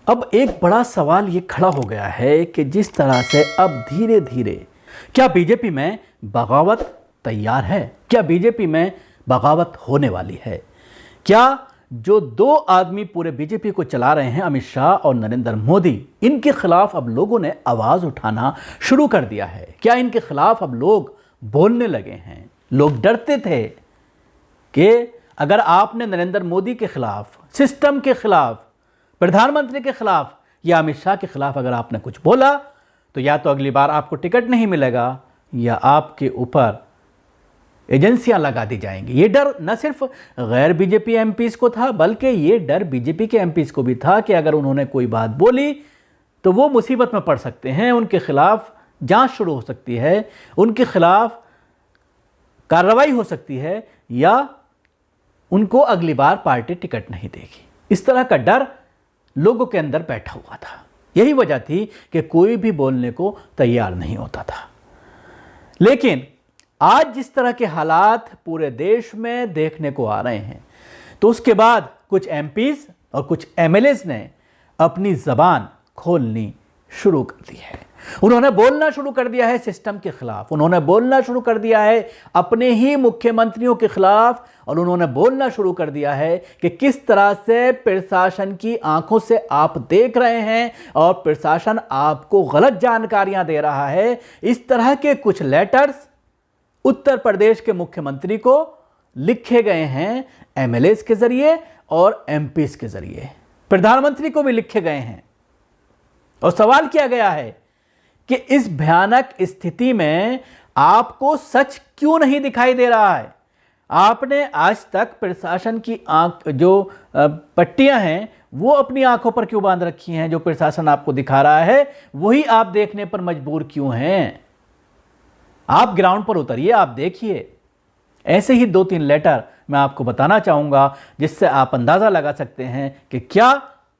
अब एक बड़ा सवाल ये खड़ा हो गया है कि जिस तरह से अब धीरे धीरे क्या बीजेपी में बगावत तैयार है, क्या बीजेपी में बगावत होने वाली है, क्या जो दो आदमी पूरे बीजेपी को चला रहे हैं अमित शाह और नरेंद्र मोदी, इनके खिलाफ अब लोगों ने आवाज़ उठाना शुरू कर दिया है, क्या इनके खिलाफ अब लोग बोलने लगे हैं। लोग डरते थे कि अगर आपने नरेंद्र मोदी के खिलाफ, सिस्टम के खिलाफ, प्रधानमंत्री के खिलाफ या अमित शाह के खिलाफ अगर आपने कुछ बोला तो या तो अगली बार आपको टिकट नहीं मिलेगा या आपके ऊपर एजेंसियां लगा दी जाएंगी। ये डर न सिर्फ गैर बीजेपी एमपीज को था बल्कि ये डर बीजेपी के एमपीज को भी था कि अगर उन्होंने कोई बात बोली तो वो मुसीबत में पड़ सकते हैं, उनके खिलाफ जांच शुरू हो सकती है, उनके खिलाफ कार्रवाई हो सकती है या उनको अगली बार पार्टी टिकट नहीं देगी। इस तरह का डर लोगों के अंदर बैठा हुआ था। यही वजह थी कि कोई भी बोलने को तैयार नहीं होता था। लेकिन आज जिस तरह के हालात पूरे देश में देखने को आ रहे हैं तो उसके बाद कुछ एमपीज और कुछ एमएलएज ने अपनी जबान खोलनी शुरू कर दी है। उन्होंने बोलना शुरू कर दिया है सिस्टम के खिलाफ, उन्होंने बोलना शुरू कर दिया है अपने ही मुख्यमंत्रियों के खिलाफ, और उन्होंने बोलना शुरू कर दिया है कि किस तरह से प्रशासन की आंखों से आप देख रहे हैं और प्रशासन आपको गलत जानकारियां दे रहा है। इस तरह के कुछ लेटर्स उत्तर प्रदेश के मुख्यमंत्री को लिखे गए हैं एमएलएज के जरिए और एमपीज के जरिए, प्रधानमंत्री को भी लिखे गए हैं। और सवाल किया गया है कि इस भयानक स्थिति में आपको सच क्यों नहीं दिखाई दे रहा है। आपने आज तक प्रशासन की आंख जो पट्टियां हैं वो अपनी आंखों पर क्यों बांध रखी हैं। जो प्रशासन आपको दिखा रहा है वही आप देखने पर मजबूर क्यों हैं। आप ग्राउंड पर उतरिए, आप देखिए। ऐसे ही 2-3 लेटर मैं आपको बताना चाहूंगा जिससे आप अंदाजा लगा सकते हैं कि क्या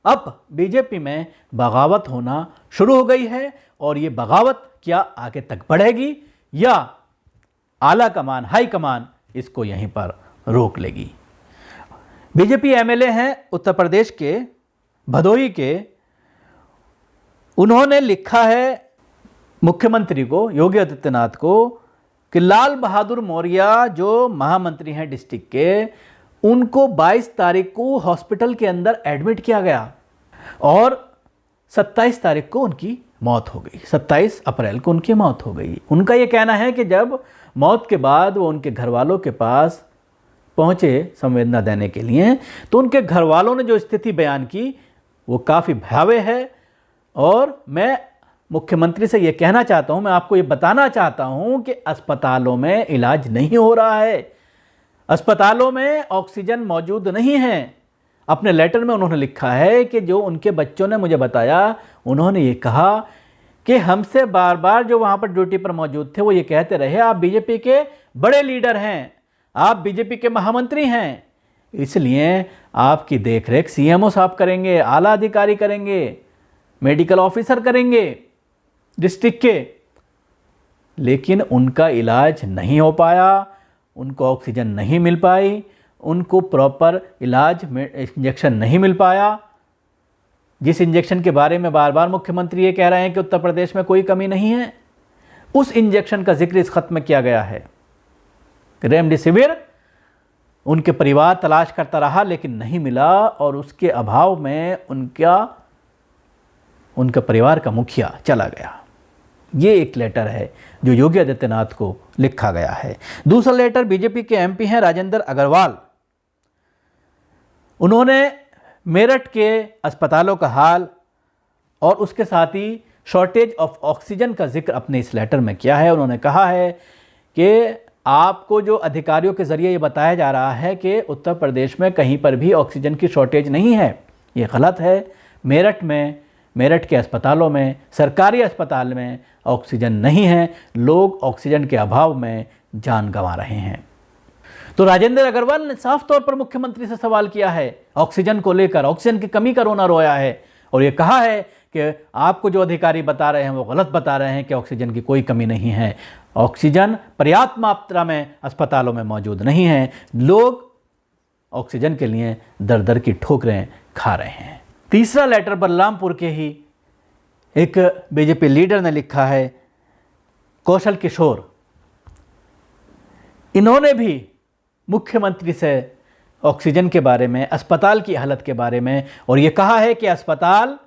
अब बीजेपी में बगावत होना शुरू हो गई है और ये बगावत क्या आगे तक बढ़ेगी या आला कमान, हाई कमान इसको यहीं पर रोक लेगी। बीजेपी एमएलए हैं उत्तर प्रदेश के भदोही के, उन्होंने लिखा है मुख्यमंत्री को, योगी आदित्यनाथ को, कि लाल बहादुर मौर्य जो महामंत्री हैं डिस्ट्रिक्ट के, उनको 22 तारीख को हॉस्पिटल के अंदर एडमिट किया गया और 27 तारीख को उनकी मौत हो गई। 27 अप्रैल को उनकी मौत हो गई। उनका यह कहना है कि जब मौत के बाद वो उनके घर वालों के पास पहुंचे संवेदना देने के लिए तो उनके घर वालों ने जो स्थिति बयान की वो काफ़ी भयावह है। और मैं मुख्यमंत्री से ये कहना चाहता हूँ, मैं आपको ये बताना चाहता हूँ कि अस्पतालों में इलाज नहीं हो रहा है, अस्पतालों में ऑक्सीजन मौजूद नहीं है। अपने लेटर में उन्होंने लिखा है कि जो उनके बच्चों ने मुझे बताया, उन्होंने ये कहा कि हमसे बार बार जो वहाँ पर ड्यूटी पर मौजूद थे वो ये कहते रहे आप बीजेपी के बड़े लीडर हैं, आप बीजेपी के महामंत्री हैं, इसलिए आपकी देखरेख सीएमओ साहब करेंगे, आला अधिकारी करेंगे, मेडिकल ऑफिसर करेंगे डिस्ट्रिक्ट के। लेकिन उनका इलाज नहीं हो पाया, उनको ऑक्सीजन नहीं मिल पाई, उनको प्रॉपर इलाज में इंजेक्शन नहीं मिल पाया। जिस इंजेक्शन के बारे में बार बार मुख्यमंत्री ये कह रहे हैं कि उत्तर प्रदेश में कोई कमी नहीं है, उस इंजेक्शन का जिक्र इस खत में किया गया है। रेमडेसिविर उनके परिवार तलाश करता रहा लेकिन नहीं मिला और उसके अभाव में उनका परिवार का मुखिया चला गया। ये एक लेटर है जो योगी आदित्यनाथ को लिखा गया है। दूसरा लेटर बीजेपी के एमपी हैं राजेंद्र अग्रवाल, उन्होंने मेरठ के अस्पतालों का हाल और उसके साथ ही शॉर्टेज ऑफ ऑक्सीजन का जिक्र अपने इस लेटर में किया है। उन्होंने कहा है कि आपको जो अधिकारियों के ज़रिए ये बताया जा रहा है कि उत्तर प्रदेश में कहीं पर भी ऑक्सीजन की शॉर्टेज नहीं है, ये गलत है। मेरठ के अस्पतालों में, सरकारी अस्पताल में ऑक्सीजन नहीं है, लोग ऑक्सीजन के अभाव में जान गंवा रहे हैं। तो राजेंद्र अग्रवाल ने साफ तौर पर मुख्यमंत्री से सवाल किया है ऑक्सीजन को लेकर, ऑक्सीजन की कमी का रोना रोया है और ये कहा है कि आपको जो अधिकारी बता रहे हैं वो गलत बता रहे हैं कि ऑक्सीजन की कोई कमी नहीं है, ऑक्सीजन पर्याप्त मात्रा में अस्पतालों में मौजूद नहीं है, लोग ऑक्सीजन के लिए दर दर की ठोकरें खा रहे हैं। तीसरा लेटर बलरामपुर के ही एक बीजेपी लीडर ने लिखा है, कौशल किशोर। इन्होंने भी मुख्यमंत्री से ऑक्सीजन के बारे में, अस्पताल की हालत के बारे में, और ये कहा है कि अस्पताल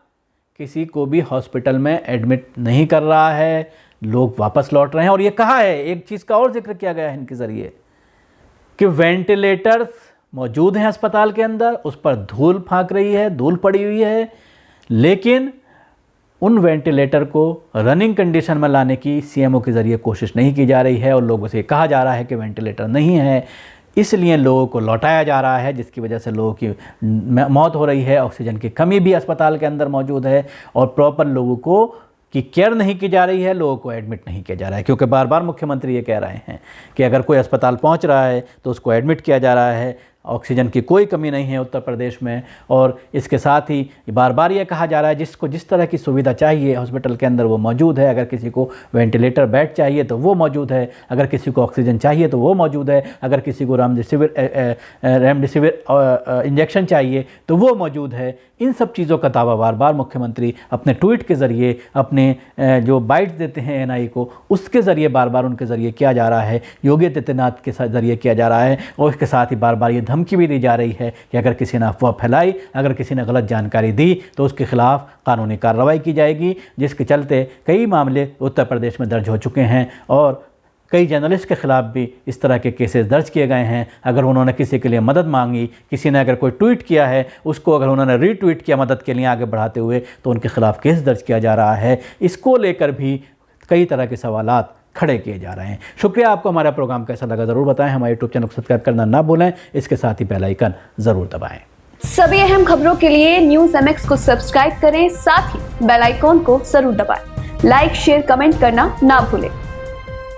किसी को भी हॉस्पिटल में एडमिट नहीं कर रहा है, लोग वापस लौट रहे हैं। और ये कहा है, एक चीज़ का और जिक्र किया गया है इनके ज़रिए, कि वेंटिलेटर्स मौजूद हैं अस्पताल के अंदर, उस पर धूल फांक रही है, धूल पड़ी हुई है, लेकिन उन वेंटिलेटर को रनिंग कंडीशन में लाने की सीएमओ के ज़रिए कोशिश नहीं की जा रही है, और लोगों से कहा जा रहा है कि वेंटिलेटर नहीं है, इसलिए लोगों को लौटाया जा रहा है, जिसकी वजह से लोगों की मौत हो रही है। ऑक्सीजन की कमी भी अस्पताल के अंदर मौजूद है, और प्रॉपर लोगों को की केयर नहीं की जा रही है, लोगों को एडमिट नहीं किया जा रहा है। क्योंकि बार बार मुख्यमंत्री ये कह रहे हैं कि अगर कोई अस्पताल पहुंच रहा है तो उसको एडमिट किया जा रहा है, ऑक्सीजन की कोई कमी नहीं है उत्तर प्रदेश में। और इसके साथ ही बार बार ये कहा जा रहा है जिसको जिस तरह की सुविधा चाहिए हॉस्पिटल के अंदर वो मौजूद है। अगर किसी को वेंटिलेटर बेड चाहिए तो वो मौजूद है, अगर किसी को ऑक्सीजन चाहिए तो वो मौजूद है, अगर किसी को रेमडेसिविर इंजेक्शन चाहिए तो वो मौजूद है। इन सब चीज़ों का दावा बार बार मुख्यमंत्री अपने ट्वीट के ज़रिए, अपने जो बाइट्स देते हैं एनआई को, उसके ज़रिए बार बार उनके ज़रिए किया जा रहा है, योगी आदित्यनाथ के ज़रिए किया जा रहा है। और इसके साथ ही बार बार ये धमकी भी दी जा रही है कि अगर किसी ने अफवाह फैलाई, अगर किसी ने गलत जानकारी दी तो उसके खिलाफ कानूनी कार्रवाई की जाएगी, जिसके चलते कई मामले उत्तर प्रदेश में दर्ज हो चुके हैं और कई जर्नलिस्ट के खिलाफ भी इस तरह के केसेस दर्ज किए गए हैं। अगर उन्होंने किसी के लिए मदद मांगी, किसी ने अगर कोई ट्वीट किया है, उसको अगर उन्होंने रीट्वीट किया मदद के लिए आगे बढ़ाते हुए, तो उनके खिलाफ केस दर्ज किया जा रहा है। इसको लेकर भी कई तरह के सवालात खड़े किए जा रहे हैं। शुक्रिया। आपको हमारा प्रोग्राम कैसा लगा ज़रूर बताएं। हमारे यूट्यूब चैनल को सब्सक्राइब करना ना भूलें, इसके साथ ही बेल आइकन ज़रूर दबाएं। सभी अहम खबरों के लिए न्यूज़ MX को सब्सक्राइब करें, साथ ही बेल आइकॉन को जरूर दबाएं। लाइक, शेयर, कमेंट करना ना भूलें।